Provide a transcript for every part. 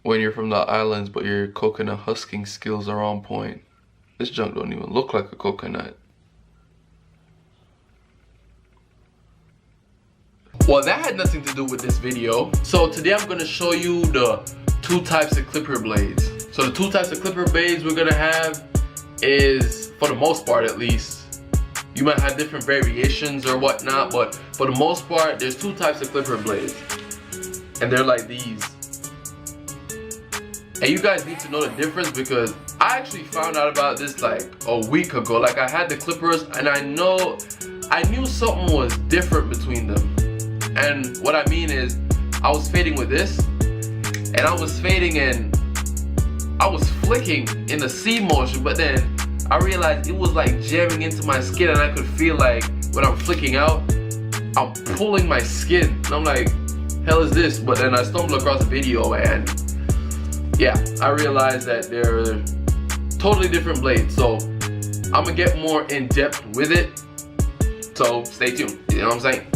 when you're from the islands, but your coconut husking skills are on point. This junk don't even look like a coconut. Well, that had nothing to do with this video. So today I'm gonna show you the 2 types of clipper blades. So the 2 types of clipper blades we're gonna have is, for the most part at least, you might have different variations or whatnot, but for the most part, there's 2 types of clipper blades. And they're like these. And you guys need to know the difference because I actually found out about this like a week ago. Like I had the clippers and I knew something was different between them. And what I mean is, I was fading with this, and I was fading and I was flicking in the C motion, but then I realized it was like jamming into my skin, and I could feel like when I'm flicking out, I'm pulling my skin. And I'm like, hell is this? But then I stumbled across a video and yeah, I realized that they're totally different blades. So I'm gonna get more in depth with it. So stay tuned, you know what I'm saying?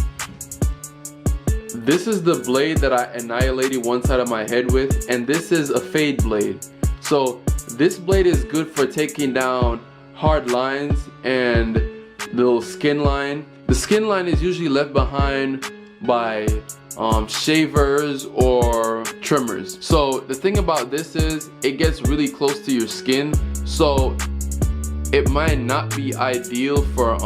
This is the blade that I annihilated one side of my head with, and this is a fade blade. So this blade is good for taking down hard lines and the little skin line. The skin line is usually left behind by shavers or trimmers. So the thing about this is it gets really close to your skin, so it might not be ideal for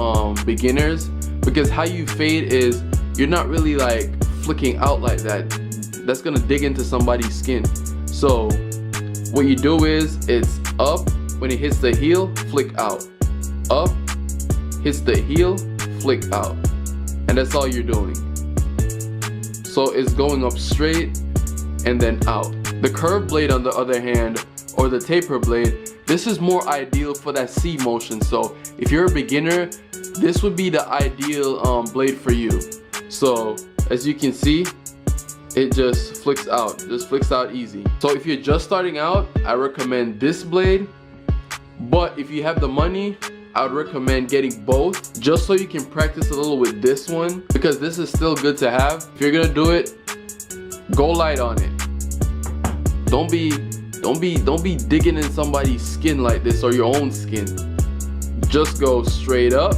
beginners, because how you fade is you're not really like flicking out like that. That's gonna dig into somebody's skin. So what you do is, it's up, when it hits the heel, flick out, up, hits the heel, flick out, and that's all you're doing. So it's going up straight and then out. The curved blade, on the other hand, or the taper blade, this is more ideal for that C motion. So if you're a beginner, this would be the ideal blade for you. So as you can see, it just flicks out easy. So if you're just starting out, I recommend this blade. But if you have the money, I would recommend getting both, just so you can practice a little with this one, because this is still good to have. If you're gonna do it, go light on it. Don't be digging in somebody's skin like this, or your own skin. Just go straight up,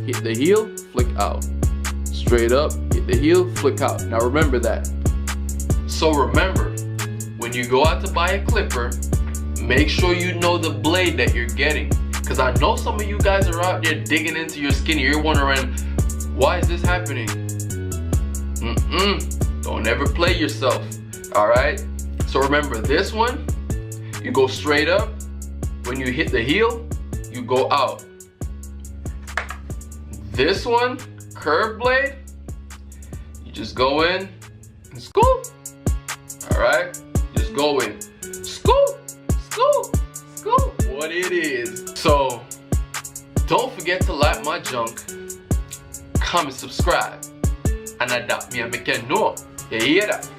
hit the heel, flick out. Straight up, hit the heel, flick out. Now remember that. So remember, when you go out to buy a clipper, make sure you know the blade that you're getting. Because I know some of you guys are out there digging into your skin and you're wondering, why is this happening? Don't ever play yourself, alright? So remember, this one, you go straight up. When you hit the heel, you go out. This one, curved blade, you just go in and scoop. Alright? Just go in. Scoop, scoop, scoop. What it is. So don't forget to like my junk, comment, subscribe, and adapt me and make you know. You hear that?